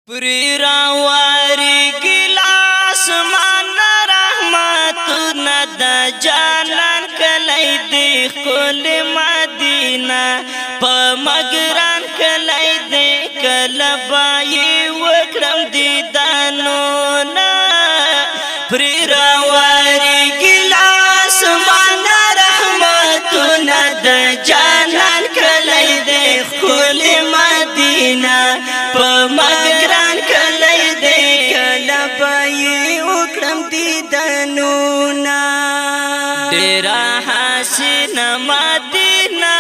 پری راواری گلاس مان رحمتنا د جانان کلی دی خل مدینہ په مگران کلی دی کلبای وکرم دی دانونا پری راواری گلاس مان رحمتنا د جانان کلی دی خل مدینہ په مگران کلی دی کلبای وکرم دی دانونا ډیرا حسین مدینہ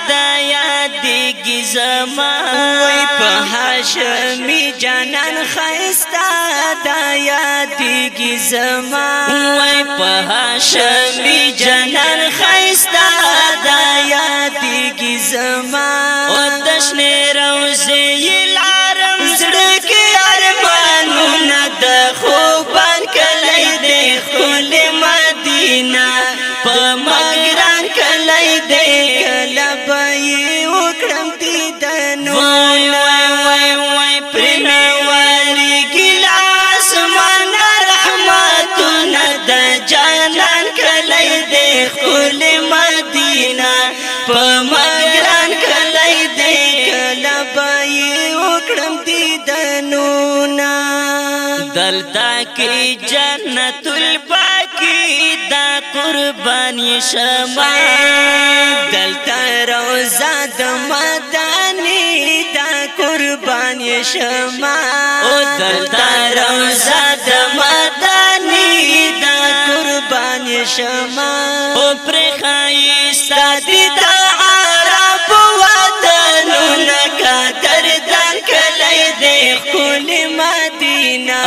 دایا دیگی زمان وی په هاشمی جانان خیستا دایا دیگی زمان وی په هاشمی جانان خیستا دایا دیگی زمان او دشنی روزی لارم زړکی ارمانونا د خوبان کلی دی خل مدینہ په مگران کلی دی کلبای وکرم دی دانونا وای پرنواری گلاس من رحمتنا د جانان کلی دی خل مدینہ په مگران کلی دی کلبای وکرم دی دانونا دلتا کی جنت الباقی دا قربانی شما دلتا روزا د مدانی دا قربانی شما او دلتا روزا د مدانی دا قربانی شما او پر خایستا دی دا عرب وطنونا قدردان کلی دی خل مدینہ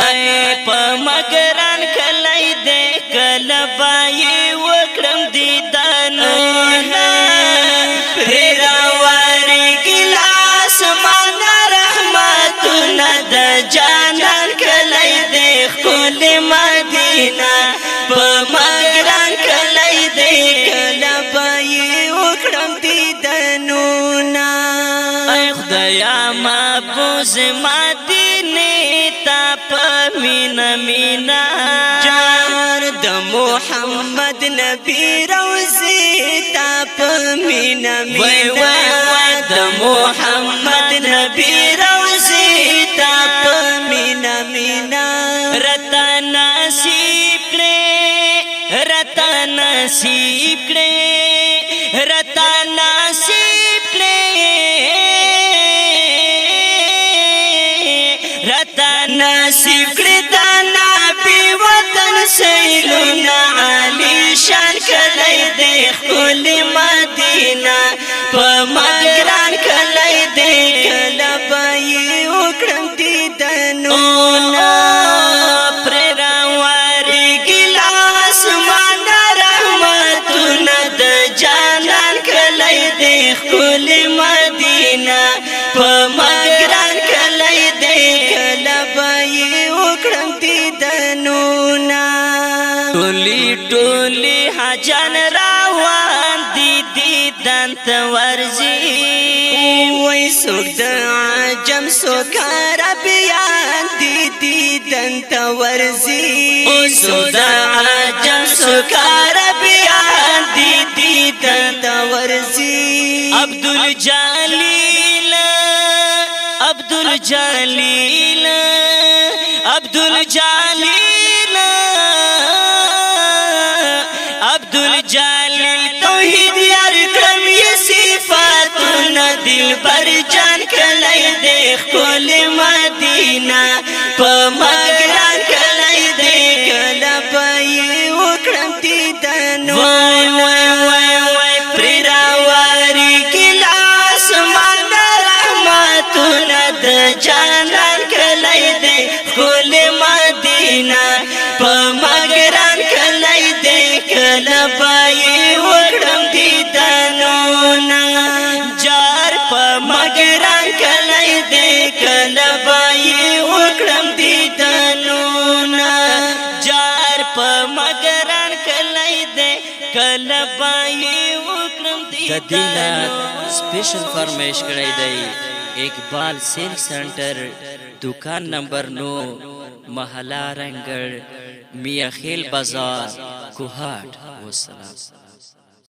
په مگران کلی دی کلبای وکرم دی دانونا پری راواری گلاس من رحمتنا د جانان کلی دی خل مدینہ په مگران کلی دی کلبای وکرم دی دانونا ای خدایا محفوظ مدینه تا په مینا مینا جار د محمد نبی روزی تا په مینا مینا د محمد نبی روزی تا په مینا مینا رتا نصیب کړي رتا نصیب کړي رتا نصیب کړي رتا نصیب کړي دا نبی وطن سیلونا علی شان کلی دی خل مدینہ په مگران کلی دی کلبای وکرم دی دانونا پر راواری گلاس من رحمتنا د جانان کلی دی خل مدینہ په مگران کلی دی کلبای وکرم دی دانونا ټولی ټولی حجان راوان دی دیدن ته ورځي وای څوک د عجم څوک عربیان دی دیدن ته ورځي څوک د عجم څوک عربیان دی دیدن ته ورځي عبدالجلیل عبدالجلیل عبدالجلیل عبدالجلیل توحید یار کرم یہ صفاتنا دل بر جان کلی دی خل مدینہ په مگران کلی دی کلبای وکرم دی دانونا وای پری راواری گلاس من رحمتنا د جانان کلی دی خل مدینہ په مگران کلی دی کلبای وکرم دی دانونا جار په مگران کلی دی کلبای وکرم دی دانونا جار په مگران کلی دی کلبای وکرم دی دانونا سپیشل فرمایش کړی دی اقبال سیلک سنٹر दुकान नंबर 9 महला रंगड़ मियाँ खेल बाजार कुहाट। वस्सलाम।